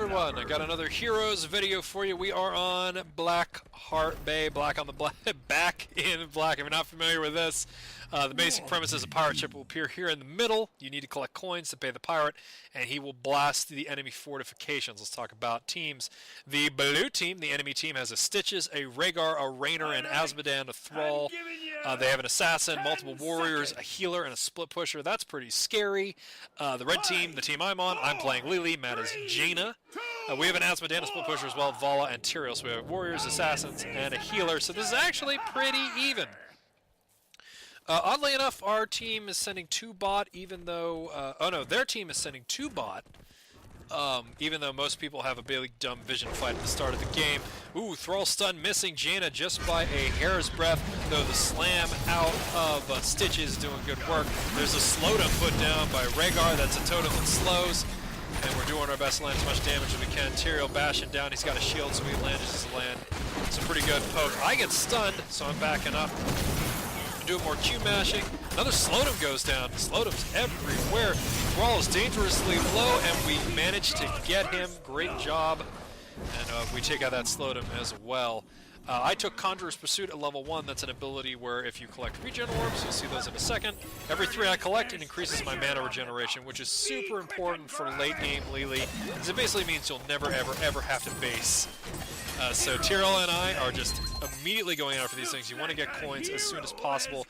everyone, I got another Heroes video for you. We are on Blackheart Bay, Black on the Black, back in Black. If you're not familiar with this, the basic premise is a pirate ship will appear here in the middle. You need to collect coins to pay the pirate, and he will blast the enemy fortifications. Let's talk about teams. The blue team, the enemy team, has a Stitches, a Rhaegar, a Raynor, an Azmodan, a Thrall. They have an assassin, multiple warriors, a healer, and a split pusher. That's pretty scary. The red team, the team I'm on, I'm playing Lily. Matt is Jaina. We have an Azmodan, a split pusher as well, Vala and Tyrael. So we have warriors, assassins, and a healer. So this is actually pretty even. Oddly enough, our team is sending 2 bot, even though... oh no, their team is sending 2 bot. Even though most people have a big dumb vision fight at the start of the game. Ooh, Thrall stun missing Jaina just by a hair's breadth, though the slam out of Stitches doing good work. There's a slowdown put down by Rhaegar. That's a totem that slows, and we're doing our best to land as much damage as we can. Tyrael bashing down. He's got a shield, so he manages to land some pretty good poke. I get stunned, so I'm backing up. Doing more Q mashing. Another Slowdom goes down. Slowdom's everywhere. Thrall is dangerously low, and we managed to get him. Great job. And we take out that Slowdom as well. I took Conjurer's Pursuit at level 1. That's an ability where if you collect regen orbs, you'll see those in a second. Every 3 I collect, it increases my mana regeneration, which is super important for late game Lily, because it basically means you'll never, ever, ever have to base. So Tyrael and I are just immediately going after these things. You want to get coins as soon as possible.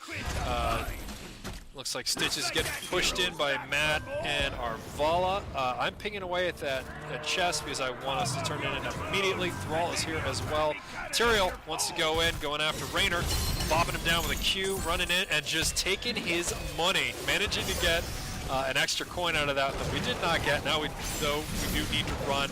Looks like Stitches getting pushed in by Matt and our Vala. I'm pinging away at that chest because I want us to turn it in immediately. Thrall is here as well. Tyrael wants to go in, going after Raynor, bopping him down with a Q, running in, and just taking his money. Managing to get an extra coin out of that we did not get. Now though we do need to run.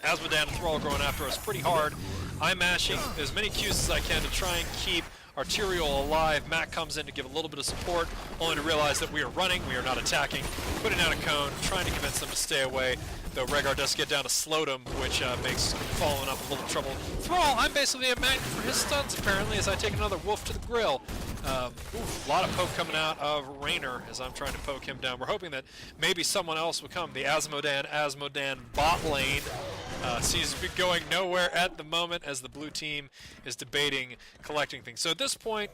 Azmodan and Thrall going after us pretty hard. I'm mashing as many Qs as I can to try and keep our Tyrael alive. Matt comes in to give a little bit of support, only to realize that we are running, we are not attacking, putting out a cone, trying to convince them to stay away, though Rhaegar does get down to Slowdom, which makes following up a little trouble. Thrall, I'm basically a magnet for his stuns, apparently, as I take another wolf to the grill. A lot of poke coming out of Raynor as I'm trying to poke him down. We're hoping that maybe someone else will come. The Azmodan bot lane seems to be going nowhere at the moment as the blue team is debating collecting things. So at this point,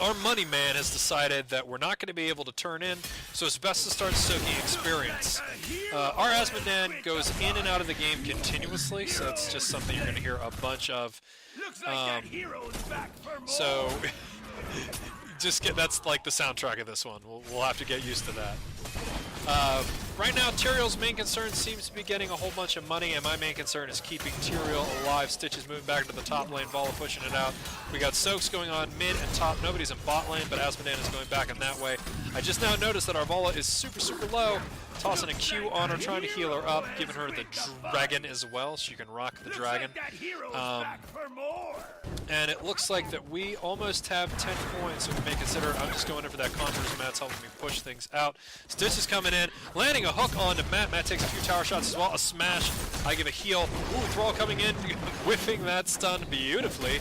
our money man has decided that we're not going to be able to turn in, so it's best to start soaking experience. Our Azmodan goes in and out of the game continuously, so that's just something you're going to hear a bunch of. So that's like the soundtrack of this one. We'll have to get used to that. Right now, Tyrael's main concern seems to be getting a whole bunch of money, and my main concern is keeping Tyrael alive. Stitches moving back to the top lane, Vala pushing it out. We got soaks going on mid and top. Nobody's in bot lane, but Azmodan is going back in that way. I just now noticed that our Vala is super, super low. Tossing a Q on her, trying to heal her up, giving her the dragon as well, so you can rock the dragon. And it looks like that we almost have 10 coins, so we may consider. I'm just going in for that Conjurer's. Matt's helping me push things out. Stitch is coming in, landing a hook onto Matt. Matt takes a few tower shots as well, a smash. I give a heal. Ooh, Thrall coming in, whiffing that stun beautifully.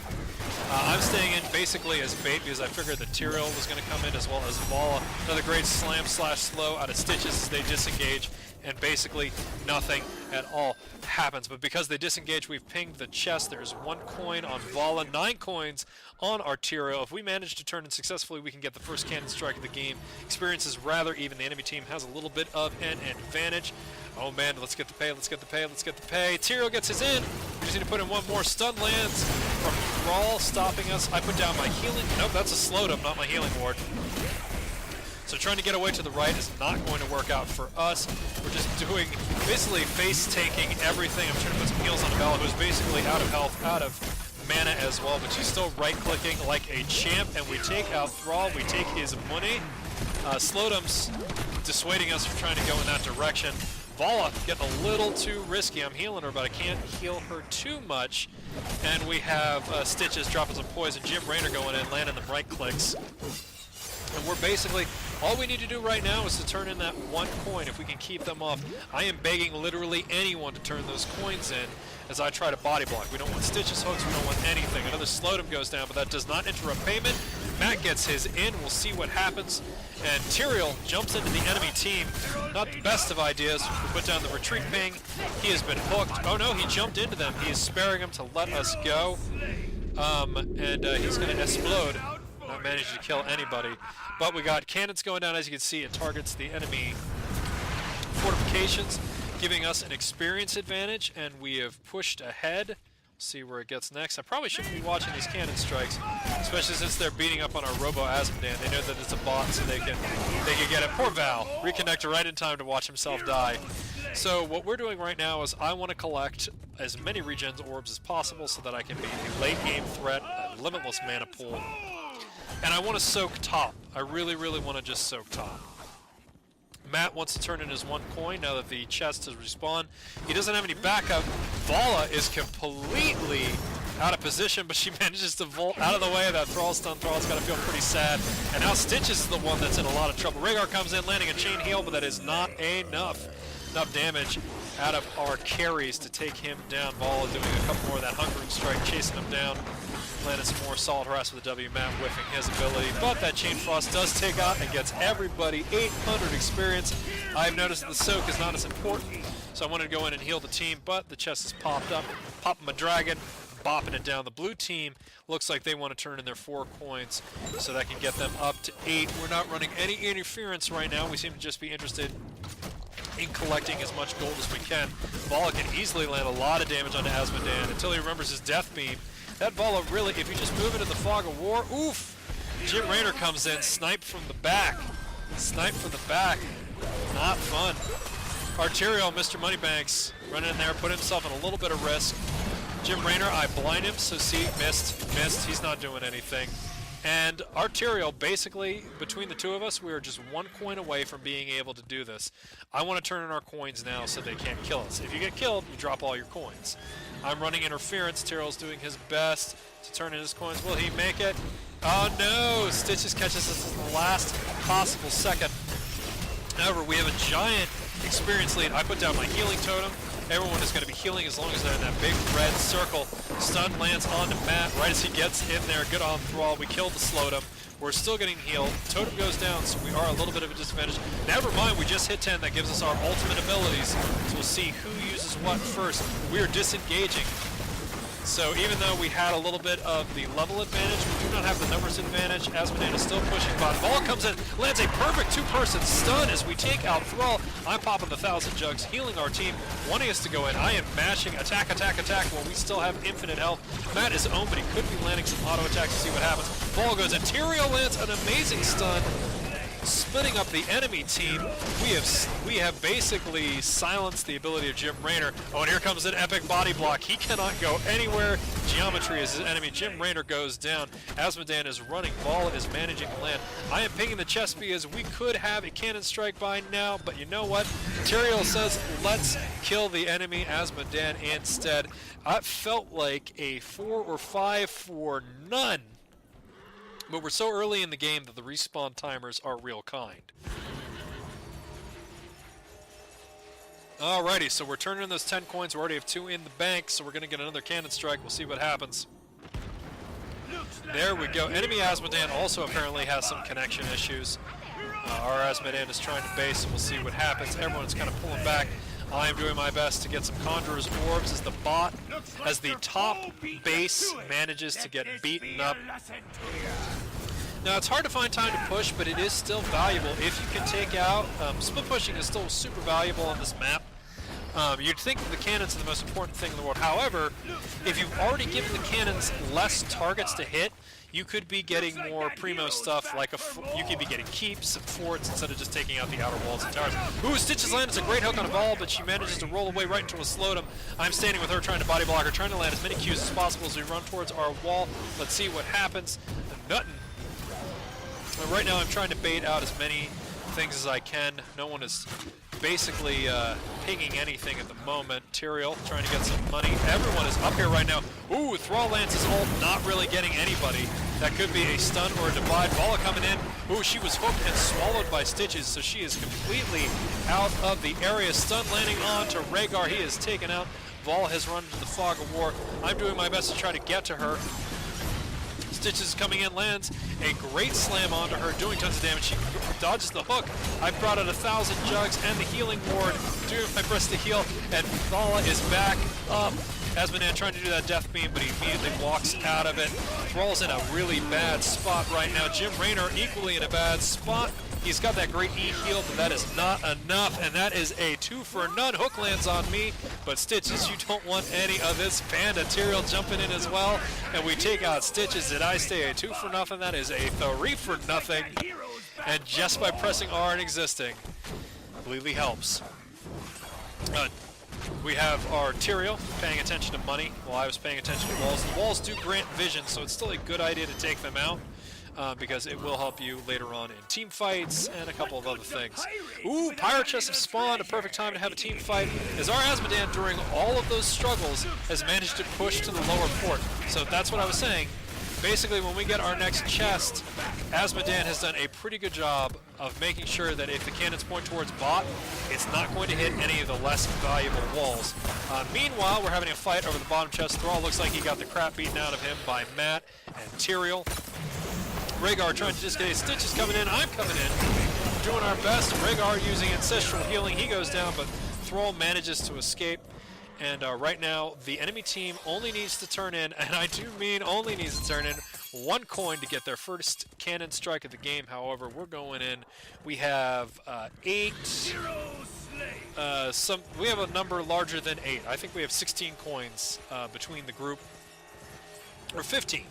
I'm staying in basically as bait because I figured that Tyrael was going to come in as well as Vala. Another great slam/slow out of Stitches as they disengage, and basically nothing at all happens. But because they disengage, we've pinged the chest. There's 1 coin on Vala, 9 coins on our Tyrael. If we manage to turn in successfully, we can get the first cannon strike of the game. Experience is rather even. The enemy team has a little bit of an advantage. Oh man, let's get the pay, let's get the pay, let's get the pay. Tyrael gets his in. We just need to put in 1 more. Stun lands from Thrall, stopping us. I put down my healing. Nope, that's a Slowdom, not my healing ward. So trying to get away to the right is not going to work out for us. We're just doing, basically face-taking everything. I'm trying to put some heals on Bella, who's basically out of health, out of mana as well, but she's still right-clicking like a champ, and we take out Thrall, we take his money. Slowdom's dissuading us from trying to go in that direction. Vala getting a little too risky. I'm healing her, but I can't heal her too much. And we have Stitches dropping some poison. Jim Raynor going in, landing them right clicks. And we're basically, all we need to do right now is to turn in that 1 coin if we can keep them off. I am begging literally anyone to turn those coins in as I try to body block. We don't want Stitches hooks, we don't want anything. Another Slowdom goes down, but that does not interrupt payment. Matt gets his in. We'll see what happens. And Tyrael jumps into the enemy team. Not the best of ideas. We put down the retreat ping. He has been hooked. Oh no, he jumped into them. He is sparing him to let us go. He's going to explode. Not managing to kill anybody. But we got cannons going down. As you can see, it targets the enemy fortifications, giving us an experience advantage, and we have pushed ahead. See where it gets next. I probably shouldn't be watching these cannon strikes, especially since they're beating up on our Robo Asmodan. They know that it's a bot, so they can get it. Poor Val, reconnected right in time to watch himself die. So what we're doing right now is I want to collect as many regens orbs as possible so that I can be a late game threat, a limitless mana pool, and I want to soak top. I really, really want to just soak top. Matt wants to turn in his 1 coin now that the chest has respawned. He doesn't have any backup. Vala is completely out of position, but she manages to vault out of the way of that Thrall stun. Thrall's got to feel pretty sad. And now Stitch is the one that's in a lot of trouble. Rhaegar comes in, landing a chain heal, but that is not enough damage out of our carries to take him down. Vala doing a couple more of that Hungering Strike, chasing him down. Landed some more solid harass with the W. Matt whiffing his ability, but that Chain Frost does take out and gets everybody 800 experience. I've noticed that the soak is not as important, so I wanted to go in and heal the team, but the chest has popped up. Popping a dragon, bopping it down. The blue team looks like they want to turn in their 4 coins, so that can get them up to 8. We're not running any interference right now. We seem to just be interested in collecting as much gold as we can. Vala can easily land a lot of damage onto Asmodan until he remembers his Death Beam. That Vala really, if you just move into the Fog of War, oof! Jim Raynor comes in, sniped from the back. Sniped from the back. Not fun. Arterial, Mr. Moneybanks, running in there, put himself in a little bit of risk. Jim Raynor, I blind him, so see, missed, he's not doing anything. And Arterial, basically, between the two of us, we are just 1 coin away from being able to do this. I want to turn in our coins now so they can't kill us. If you get killed, you drop all your coins. I'm running interference. Tyrael's doing his best to turn in his coins. Will he make it? Oh no! Stitches catches us in the last possible second. However, we have a giant experience lead. I put down my healing totem. Everyone is going to be healing as long as they're in that big red circle. Stun lands onto Matt right as he gets in there. Good on Thrall. We killed the Slowdom. We're still getting healed. Totem goes down, so we are a little bit of a disadvantage. Never mind, we just hit 10. That gives us our ultimate abilities. So we'll see who uses what first. We are disengaging. So even though we had a little bit of the level advantage, we do not have the numbers advantage. Asmodan is still pushing bot. Ball comes in, lands a perfect 2-person stun as we take out Thrall. I'm popping the 1,000 jugs, healing our team, wanting us to go in. I am mashing attack, attack, attack while we still have infinite health. Matt is owned, but he could be landing some auto attacks to see what happens. Ball goes in. Tyrael lands an amazing stun, splitting up the enemy team. We have basically silenced the ability of Jim Raynor. Oh, and here comes an epic body block. He cannot go anywhere. Geometry is his enemy. Jim Raynor goes down. Asmodan is running. Vala is managing to land. I am pinging the chest because we could have a cannon strike by now, but you know what? Tyrael says, let's kill the enemy Asmodan instead. I felt like a 4 or 5 for none. But we're so early in the game that the respawn timers are real kind. Alrighty, so we're turning in those 10 coins. We already have 2 in the bank, so we're going to get another cannon strike. We'll see what happens. There we go. Enemy Asmodan also apparently has some connection issues. Our Asmodan is trying to base, and we'll see what happens. Everyone's kind of pulling back. I am doing my best to get some Conjurer's Orbs as the bot, as the top base manages to get beaten up. Now, it's hard to find time to push, but it is still valuable if you can take out... split pushing is still super valuable on this map. You'd think that the cannons are the most important thing in the world. However, if you've already given the cannons less targets to hit, you could be getting more primo stuff, like you could be getting keeps and forts instead of just taking out the outer walls and towers. Ooh, Stitch's land is a great hook on a ball, but she manages to roll away right into a Slowdom. I'm standing with her trying to body block her, trying to land as many Qs as possible as we run towards our wall. Let's see what happens. Nothing. Right now I'm trying to bait out as many things as I can. No one is basically pinging anything at the moment. Tyrael trying to get some money. Everyone is up here right now. Ooh, Thrall lands his ult, not really getting anybody. That could be a stun or a divide. Vala coming in. Ooh, she was hooked and swallowed by Stitches, so she is completely out of the area. Stun landing on to Rhaegar. He is taken out. Vala has run into the Fog of War. I'm doing my best to try to get to her. Stitches coming in, lands a great slam onto her, doing tons of damage. She dodges the hook. I brought out 1,000 jugs and the healing ward, doing my best to heal, and Vala is back up. Asmodan trying to do that death beam, but he immediately walks out of it. Thrall's in a really bad spot right now. Jim Raynor equally in a bad spot. He's got that great E heal, but that is not enough, and that is a 2-for-none. Hook lands on me, but Stitches, you don't want any of this. Panda Tyrael jumping in as well, and we take out Stitches. Did I stay a 2-for-nothing? That is a 3-for-nothing, and just by pressing R and existing, completely helps. We have our Tyrael paying attention to money while I was paying attention to walls. The walls do grant vision, so it's still a good idea to take them out. Because it will help you later on in team fights and a couple of other things. Ooh, Pirate Chests have spawned, a perfect time to have a team fight, as our Asmodan, during all of those struggles, has managed to push to the lower fort. So that's what I was saying. Basically, when we get our next chest, Asmodan has done a pretty good job of making sure that if the cannons point towards bot, it's not going to hit any of the less valuable walls. Meanwhile, we're having a fight over the bottom chest. Thrall looks like he got the crap beaten out of him by Matt and Tyrael. Rhaegar trying to disengage. Stitches coming in. I'm coming in. Doing our best. Rhaegar using ancestral healing. He goes down, but Thrall manages to escape. And right now, the enemy team only needs to turn in, and I do mean only needs to turn in, 1 coin to get their first cannon strike of the game. However, we're going in. We have 8. We have a number larger than 8. I think we have 16 coins between the group, or 15.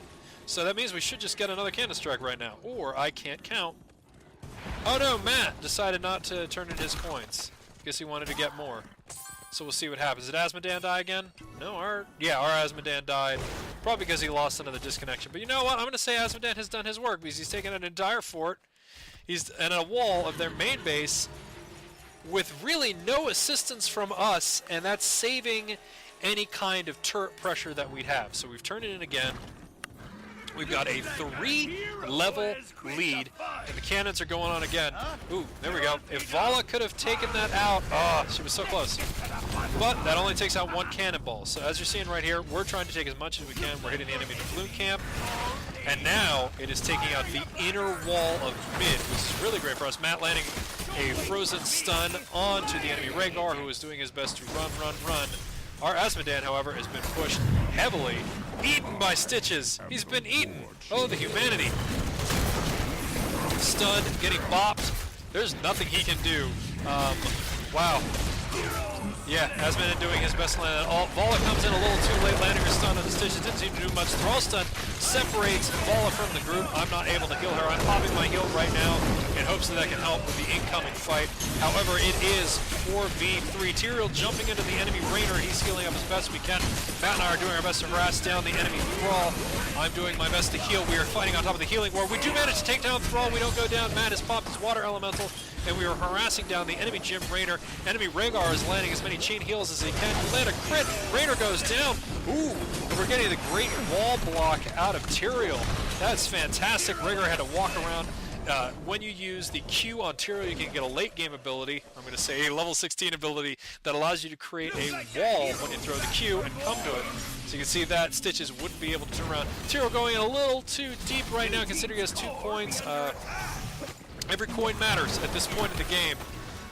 So that means we should just get another cannon strike right now, or I can't count. Oh no, Matt decided not to turn in his coins. Guess he wanted to get more. So we'll see what happens. Did Asmodan die again? No, our Asmodan died. Probably because he lost another disconnection. But you know what? I'm going to say Asmodan has done his work, because he's taken an entire fort. He's in a wall of their main base with really no assistance from us, and that's saving any kind of turret pressure that we'd have. So we've turned it in again. We've got a 3-level lead, and the cannons are going on again. Ooh, there we go. If Vala could have taken that out, she was so close. But that only takes out 1 cannonball. So as you're seeing right here, we're trying to take as much as we can. We're hitting the enemy balloon camp, and now it is taking out the inner wall of mid, which is really great for us. Matt landing a frozen stun onto the enemy Rhaegar, who is doing his best to run. Our Asmodan, however, has been pushed heavily. Eaten by Stitches. He's been eaten. Oh, the humanity. Stunned, getting bopped. There's nothing he can do. Wow. Yeah, Asmodan doing his best land. Vala comes in a little too late, landing her stun on the Stitches. Didn't seem to do much. Thrall stun separates Vala from the group. I'm not able to kill her. I'm popping my heal right now in hopes that that can help with the incoming fight. However, it is 4v3. Tyrael jumping into the enemy Raynor. He's healing up as best we can. Matt and I are doing our best to harass down the enemy Thrall. I'm doing my best to heal. We are fighting on top of the healing ward. We do manage to take down Thrall. We don't go down. Matt has popped his water elemental, and we are harassing down the enemy Jim Raynor. Enemy Rhaegar is landing as many chain heals as he can. We land a crit. Raynor goes down. Ooh, and we're getting the great wall block out of Tyrael. That's fantastic. Rhaegar had to walk around. When you use the Q on Tyrael, you can get a late game ability, I'm going to say a level 16 ability, that allows you to create a wall when you throw the Q and come to it. So you can see that Stitches wouldn't be able to turn around. Tyrael going in a little too deep right now, considering he has 2 coins. Every coin matters at this point in the game.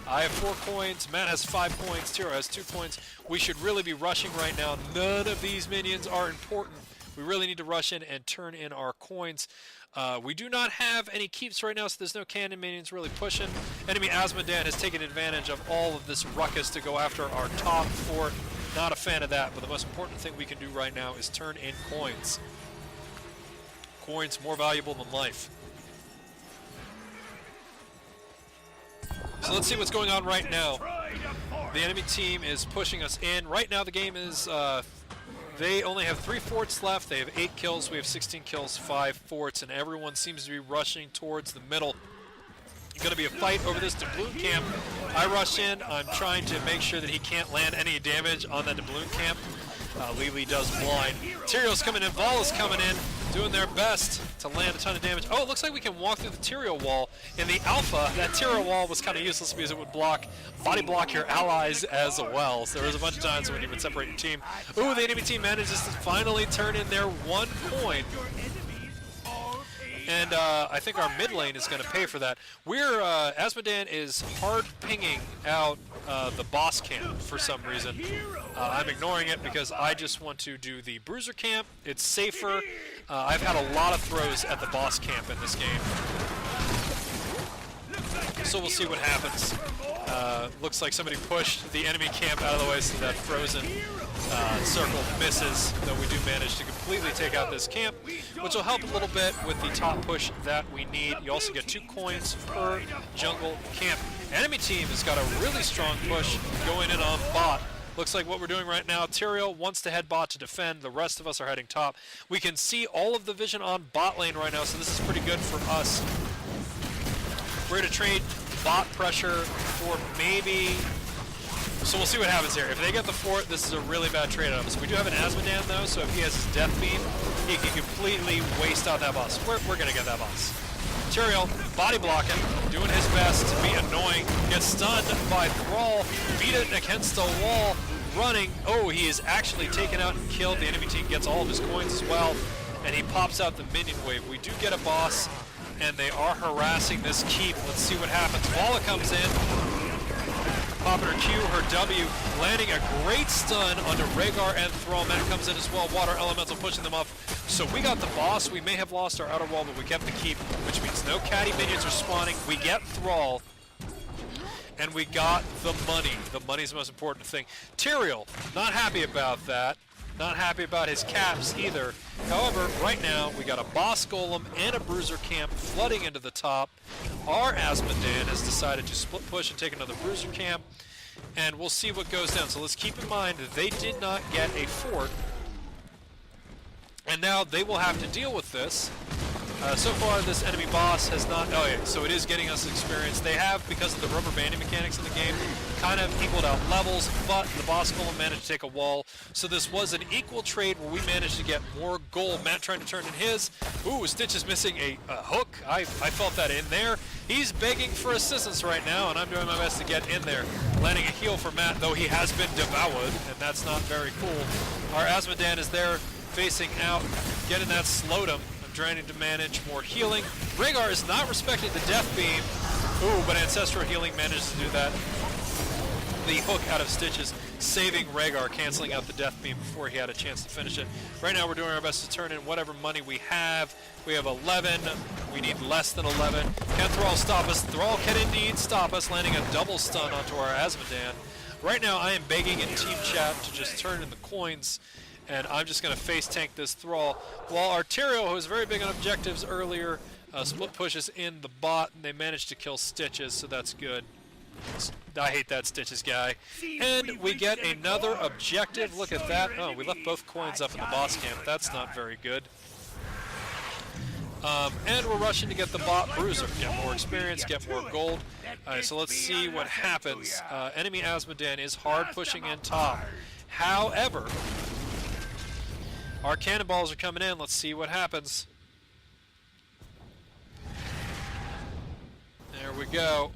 I have 4 coins, Matt has 5 coins, Tyrael has 2 coins. We should really be rushing right now. None of these minions are important. We really need to rush in and turn in our coins. We do not have any keeps right now, so there's no cannon minions really pushing. Enemy Asmodan has taken advantage of all of this ruckus to go after our top fort. Not a fan of that, but the most important thing we can do right now is turn in coins. Coins more valuable than life. So let's see what's going on right now. The enemy team is pushing us in. Right now the game is, they only have 3 forts left. They have 8 kills. We have 16 kills, 5 forts, and everyone seems to be rushing towards the middle. It's going to be a fight over this doubloon camp. I rush in. I'm trying to make sure that he can't land any damage on that doubloon camp. Lily does blind. Tyrael's coming in. Vala's coming in, doing their best to land a ton of damage. Oh, it looks like we can walk through the Tyrael wall. In the alpha, that Tyrael wall was kind of useless because it would body block your allies as well. So there was a bunch of times when you would separate your team. Ooh, the enemy team manages to finally turn in their 1 coin. And I think our mid lane is going to pay for that. We're Asmodan is hard pinging out the boss camp for some reason. I'm ignoring it because I just want to do the bruiser camp. It's safer. I've had a lot of throws at the boss camp in this game, so we'll see what happens. Looks like somebody pushed the enemy camp out of the way, so that frozen circle misses, though we do manage to completely take out this camp, which will help a little bit with the top push that we need. You also get 2 coins per jungle camp. Enemy team has got a really strong push going in on bot. Looks like what we're doing right now, Tyrael wants to head bot to defend. The rest of us are heading top. We can see all of the vision on bot lane right now, so this is pretty good for us. We're going to trade bot pressure for maybe... So we'll see what happens here. If they get the fort, this is a really bad trade out of us. We do have an Asmodan though, so if he has his death beam, he can completely waste out that boss. We're going to get that boss. Tyrael, body blocking, doing his best to be annoying, gets stunned by Thrall, beat it against the wall, running. Oh, he is actually taken out and killed. The enemy team gets all of his coins as well, and he pops out the minion wave. We do get a boss, and they are harassing this keep. Let's see what happens. Vala comes in, popping her Q, her W, landing a great stun onto Rhaegar and Thrall. Matt comes in as well, Water Elemental pushing them up. So we got the boss. We may have lost our outer wall, but we kept the keep, which means no catty minions are spawning. We get Thrall, and we got the money. The money's the most important thing. Tyrael, not happy about that. Not happy about his caps either. However, right now, we got a boss golem and a bruiser camp flooding into the top. Our Asmodan has decided to split push and take another bruiser camp, and we'll see what goes down. So let's keep in mind that they did not get a fort, and now they will have to deal with this. So far, this enemy boss has not... Oh, yeah, so it is getting us experience. They have, because of the rubber banding mechanics in the game, kind of equaled out levels, but the boss golem managed to take a wall. So this was an equal trade where we managed to get more gold. Matt trying to turn in his. Ooh, Stitch is missing a hook. I felt that in there. He's begging for assistance right now, and I'm doing my best to get in there. Landing a heal for Matt, though he has been devoured, and that's not very cool. Our Asmodan is there, facing out, getting that slowed him. Trying to manage more healing. Rhaegar is not respecting the death beam. Ooh, but Ancestral Healing manages to do that. The hook out of Stitches, saving Rhaegar, canceling out the death beam before he had a chance to finish it. Right now we're doing our best to turn in whatever money we have. We have 11. We need less than 11. Can Thrall stop us? Thrall can indeed stop us, landing a double stun onto our Asmodan. Right now I am begging in team chat to just turn in the coins, and I'm just going to face tank this Thrall. While our Tyrael, who was very big on objectives earlier, split pushes in the bot, and they managed to kill Stitches, so that's good. I hate that Stitches guy. And we get another objective. Look at that. Oh, we left both coins up in the boss camp. That's not very good. And we're rushing to get the bot bruiser. Get more experience, get more gold. Alright, so let's see what happens. Enemy Asmodan is hard pushing in top. However, our cannonballs are coming in. Let's see what happens. There we go.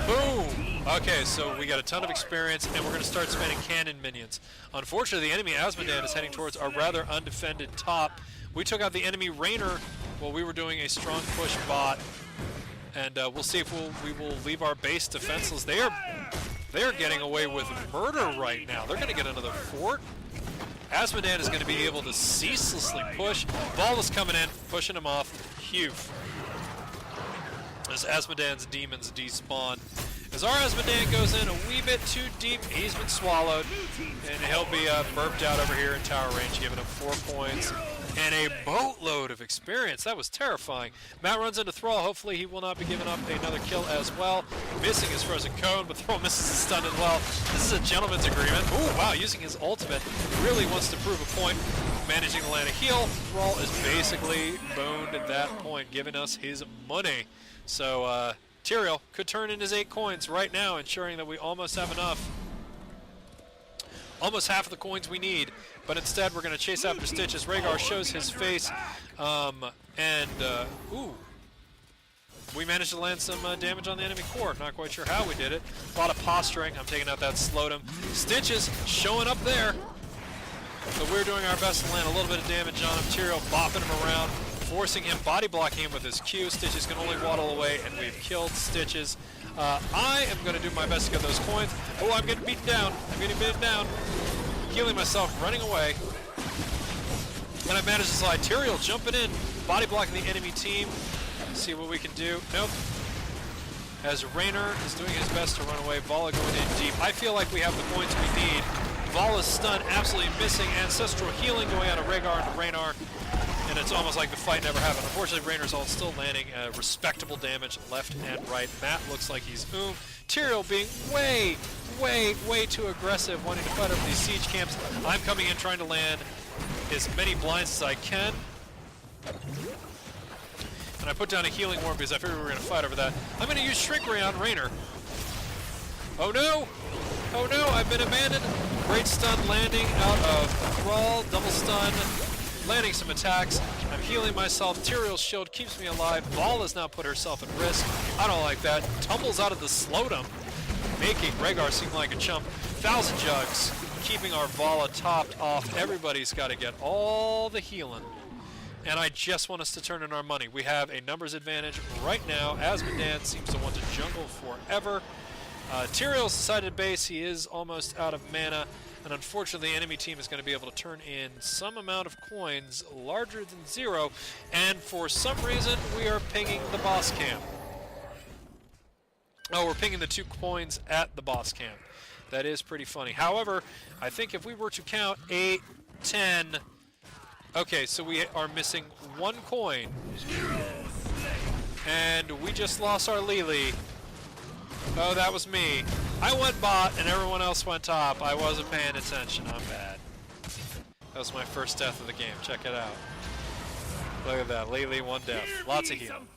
Boom! Okay, so we got a ton of experience, and we're going to start spending cannon minions. Unfortunately, the enemy Asmodan is heading towards our rather undefended top. We took out the enemy Raynor while we were doing a strong push bot, and we'll see if we will leave our base defenseless. They are getting away with murder right now. They're going to get another fort. Asmodan is going to be able to ceaselessly push. Vala's coming in, pushing him off. Phew. As Asmodan's demons despawn. As our Asmodan goes in a wee bit too deep, he's been swallowed, and he'll be burped out over here in tower range, giving him 4 points and a boatload of experience. That was terrifying. Matt runs into Thrall. Hopefully he will not be giving up another kill as well. Missing his frozen cone, but Thrall misses his stun as well. This is a gentleman's agreement. Ooh, wow, using his ultimate. Really wants to prove a point. Managing to land a heal. Thrall is basically boned at that point, giving us his money. So, Tyrael could turn in his 8 coins right now, ensuring that we almost have enough. Almost half of the coins we need, but instead we're going to chase after Stitches. Rhaegar shows his face, ooh. We managed to land some damage on the enemy core. Not quite sure how we did it. A lot of posturing. I'm taking out that slowed him. Stitches showing up there. So we're doing our best to land a little bit of damage on him. Tyrael bopping him around. forcing him, body blocking him with his Q. Stitches can only waddle away, and we've killed Stitches. I am going to do my best to get those coins. Oh, I'm getting beaten down. I'm getting beaten down. Healing myself, running away. And I managed to slide. Tyrael jumping in, body blocking the enemy team. See what we can do. Nope. As Raynor is doing his best to run away, Vala going in deep. I feel like we have the points we need. Vala's stun absolutely missing. Ancestral healing going out of Rhaegar into Raynor. And it's almost like the fight never happened. Unfortunately, Raynor's ult still landing respectable damage left and right. Matt looks like he's Tyrael being way too aggressive, wanting to fight over these siege camps. I'm coming in trying to land as many blinds as I can. And I put down a healing ward because I figured we were going to fight over that. I'm going to use Shrink Ray on Raynor. Oh no! Oh no, I've been abandoned. Great stun landing out of Thrall, double stun. Landing some attacks. I'm healing myself. Tyrael's shield keeps me alive. Val has now put herself at risk. I don't like that. Tumbles out of the slowdom, making Rhaegar seem like a chump. 1,000 jugs, keeping our Vala topped off. Everybody's got to get all the healing. And I just want us to turn in our money. We have a numbers advantage right now. Asmodan seems to want to jungle forever. Tyrael's decided to base. He is almost out of mana. And unfortunately, the enemy team is going to be able to turn in some amount of coins larger than 0. And for some reason, we are pinging the boss camp. Oh, we're pinging the 2 coins at the boss camp. That is pretty funny. However, I think if we were to count 8, 10... Okay, so we are missing 1 coin. And we just lost our Lily. Oh, that was me. I went bot and everyone else went top. I wasn't paying attention. I'm bad. That was my first death of the game. Check it out. Look at that. Lily, 1 death. Lots of healing.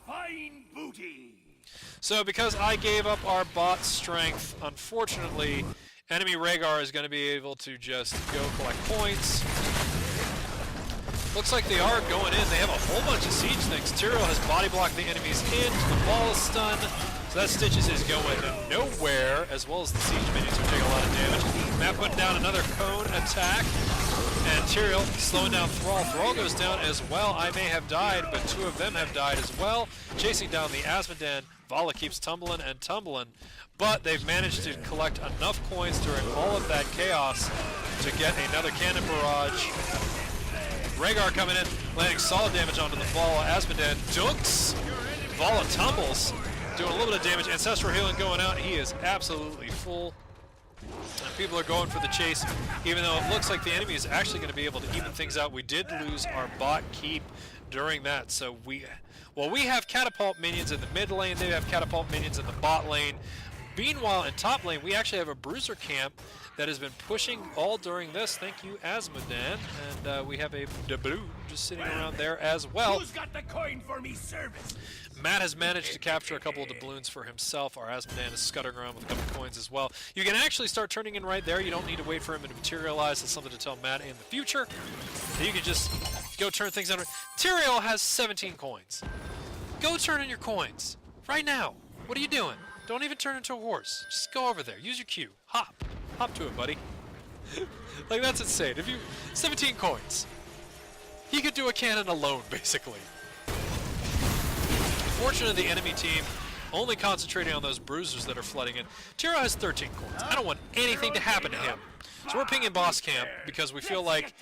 So because I gave up our bot strength, unfortunately, enemy Rhaegar is going to be able to just go collect points. Looks like they are going in. They have a whole bunch of siege things. Tyrael has body blocked the enemies in. The ball is stunned. So that Stitches is going nowhere, as well as the siege minions are taking a lot of damage. Matt putting down another cone attack. And Tyrael slowing down Thrall. Thrall goes down as well. I may have died, but 2 of them have died as well. Chasing down the Asmodan. Vala keeps tumbling and tumbling. But they've managed to collect enough coins during all of that chaos to get another cannon barrage. Rhaegar coming in, landing solid damage onto the Vala. Asmodan dunks. Vala tumbles, doing a little bit of damage. Ancestral healing going out. He is absolutely full. And people are going for the chase, even though it looks like the enemy is actually going to be able to even things out. We did lose our bot keep during that, so we have catapult minions in the mid lane. They have catapult minions in the bot lane. Meanwhile, in top lane, we actually have a bruiser camp that has been pushing all during this. Thank you, Asmodan. And we have a doubloon just sitting around there as well. Who's got the coin for me service? Matt has managed to capture a couple of doubloons for himself. Our Asmodan is scuttering around with a couple coins as well. You can actually start turning in right there. You don't need to wait for him to materialize. That's something to tell Matt in the future. You can just go turn things on. Tyrael has 17 coins. Go turn in your coins right now. What are you doing? Don't even turn into a horse. Just go over there. Use your Q. Hop. Hop to it, buddy. Like, that's insane. 17 coins. He could do a cannon alone, basically. Fortunately, the enemy team only concentrating on those bruisers that are flooding in. Tyrael has 13 coins. I don't want anything to happen to him. So we're pinging boss camp because we feel like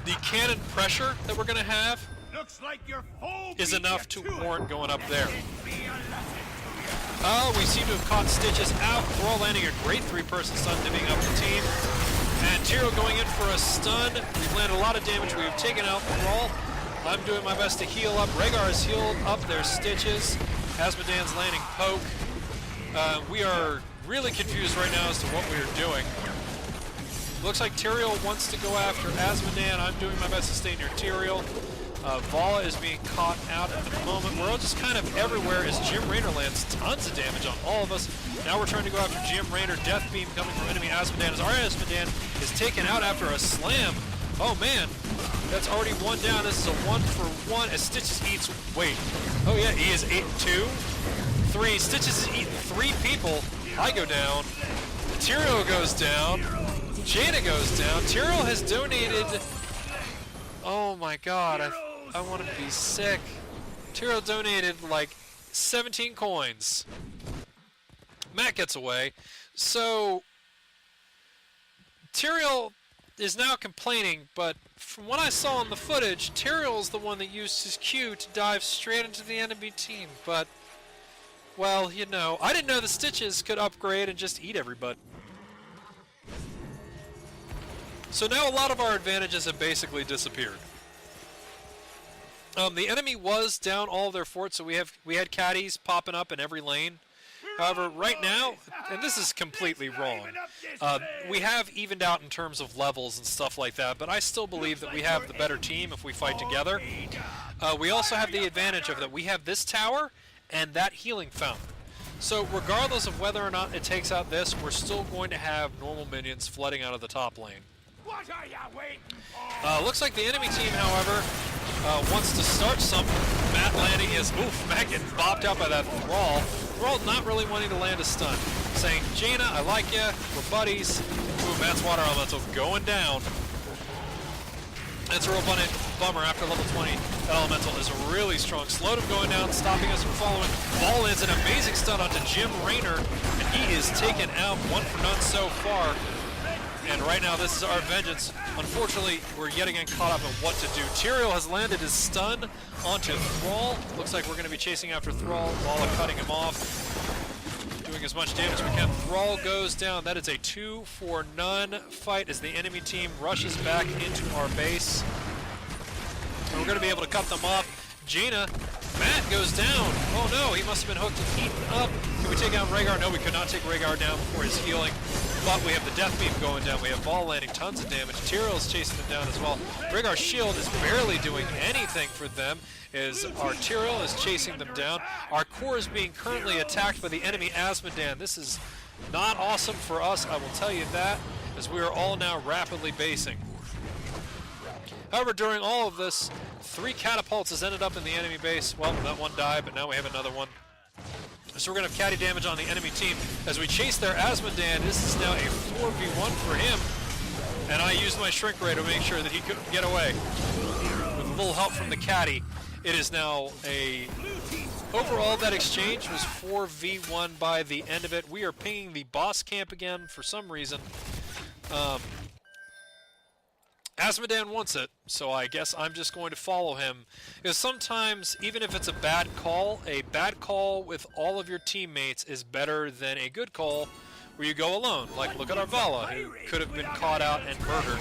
the cannon pressure that we're going to have is enough to warrant going up there. Oh, we seem to have caught Stitches out. We're all landing a great 3-person stun, divvying up the team. And Tyrael going in for a stun. We've landed a lot of damage. We've taken out Thrall. I'm doing my best to heal up. Rhaegar is healed up. There's Stitches. Asmodan's landing poke. We are really confused right now as to what we are doing. Looks like Tyrael wants to go after Asmodan. I'm doing my best to stay near Tyrael. Vala is being caught out at the moment. We're all just kind of everywhere as Jim Raynor lands tons of damage on all of us. Now we're trying to go after Jim Raynor. Death Beam coming from enemy Asmodan as our Asmodan is taken out after a slam. Oh man, that's already 1 down. This is a 1-for-1 as Stitches eats. Wait. Oh yeah, he is 2, 3. Stitches is eating 3 people. I go down. Tyrael goes down. Jaina goes down. Tyrael has donated. Oh my god. I want to be sick. Tyrael donated like 17 coins. Matt gets away. So Tyrael is now complaining, but from what I saw in the footage, Tyrael's the one that used his Q to dive straight into the enemy team. But, well, you know, I didn't know the Stitches could upgrade and just eat everybody. So now a lot of our advantages have basically disappeared. The enemy was down all of their forts, so we had caddies popping up in every lane. However, right now, and this is completely wrong, we have evened out in terms of levels and stuff like that, but I still believe that we have the better team if we fight together. We also have the advantage of that we have this tower and that healing fountain. So regardless of whether or not it takes out this, we're still going to have normal minions flooding out of the top lane. What are you waiting for? Looks like the enemy team, however, wants to start something. Matt landing is, oof, Matt getting bopped out by that Thrall. Thrall not really wanting to land a stun. Saying, Jaina, I like ya, we're buddies. Ooh, Matt's water elemental going down. That's a real bummer after level 20. That elemental is really strong. Slowed him going down, stopping us from following. Ball lands an amazing stun onto Jim Raynor, and he is taken out, 1 for none so far. And right now, this is our vengeance. Unfortunately, we're yet again caught up in what to do. Tyrael has landed his stun onto Thrall. Looks like we're going to be chasing after Thrall. Vala cutting him off. Doing as much damage as we can. Thrall goes down. That is a 2 for none fight as the enemy team rushes back into our base. And we're going to be able to cut them off. Jaina, Matt goes down. Oh no, he must have been hooked and eaten up. Can we take out Rhaegar? No, we could not take Rhaegar down before his healing. But we have the death beam going down. We have Ball landing tons of damage. Tyrael's chasing them down as well. Rhaegar's shield is barely doing anything for them as our Tyrael is chasing them down. Our core is being currently attacked by the enemy Azmodan. This is not awesome for us, I will tell you that, as we are all now rapidly basing. However, during all of this, 3 catapults has ended up in the enemy base. Well, that one died, but now we have another one. So we're going to have caddy damage on the enemy team. As we chase their Azmodan, this is now a 4v1 for him. And I used my shrink ray to make sure that he couldn't get away. With a little help from the caddy, it is now a... Overall, that exchange was 4v1 by the end of it. We are pinging the boss camp again for some reason. Azmodan wants it, so I guess I'm just going to follow him. Because sometimes, even if it's a bad call with all of your teammates is better than a good call where you go alone. Like, look at our Vala, who could have been caught out and murdered.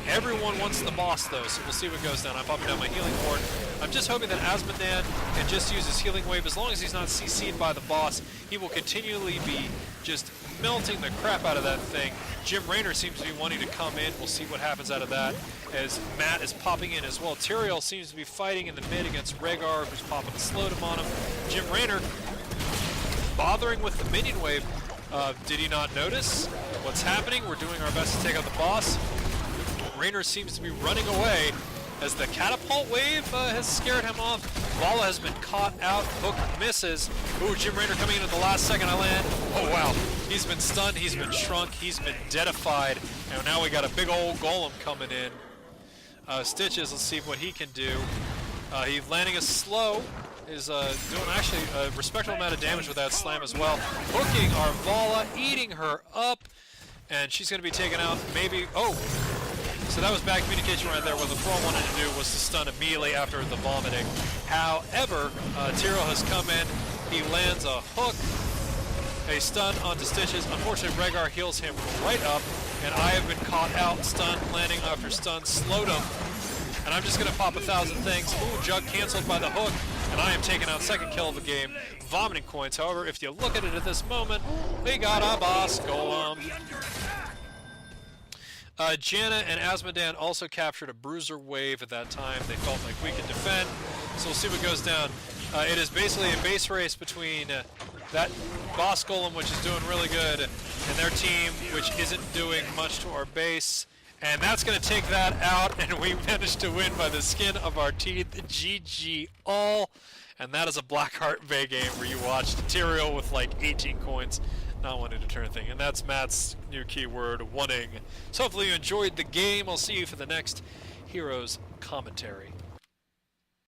Everyone wants the boss, though, so we'll see what goes down. I'm popping down my healing ward. I'm just hoping that Azmodan can just use his healing wave. As long as he's not CC'd by the boss, he will continually be just melting the crap out of that thing. Jim Raynor seems to be wanting to come in. We'll see what happens out of that as Matt is popping in as well. Tyrael seems to be fighting in the mid against Rhaegar, who's popping a slow him on him. Jim Raynor bothering with the minion wave. Did he not notice what's happening? We're doing our best to take out the boss. Raynor seems to be running away as the catapult wave has scared him off. Vala has been caught out. Hook misses. Ooh, Jim Raynor coming in at the last second. I land. Oh, wow. He's been stunned. He's been shrunk. He's been deadified. And now we got a big old golem coming in. Stitches, let's see what he can do. He's landing a slow. Is doing actually a respectable amount of damage with that slam as well. Hooking our Vala, eating her up. And she's going to be taken out. Maybe. Oh. So that was bad communication right there. What the Thrall wanted to do was to stun immediately after the vomiting. However, Tyrael has come in. He lands a hook, a stun onto Stitches. Unfortunately, Rhaegar heals him right up, and I have been caught out, stun, landing after stun, slowed him. And I'm just going to pop 1,000 things. Ooh, Jug canceled by the hook, and I am taking out second kill of the game. Vomiting coins. However, if you look at it at this moment, we got a boss golem. Jaina and Azmodan also captured a bruiser wave at that time. They felt like we could defend, so we'll see what goes down. It is basically a base race between that boss golem, which is doing really good, and their team, which isn't doing much to our base. And that's going to take that out, and we managed to win by the skin of our teeth. GG all. And that is a Blackheart Bay game where you watched Tyrael with like 18 coins. Not wanting to turn a thing. And that's Matt's new keyword, wanting. So hopefully you enjoyed the game. I'll see you for the next Heroes commentary.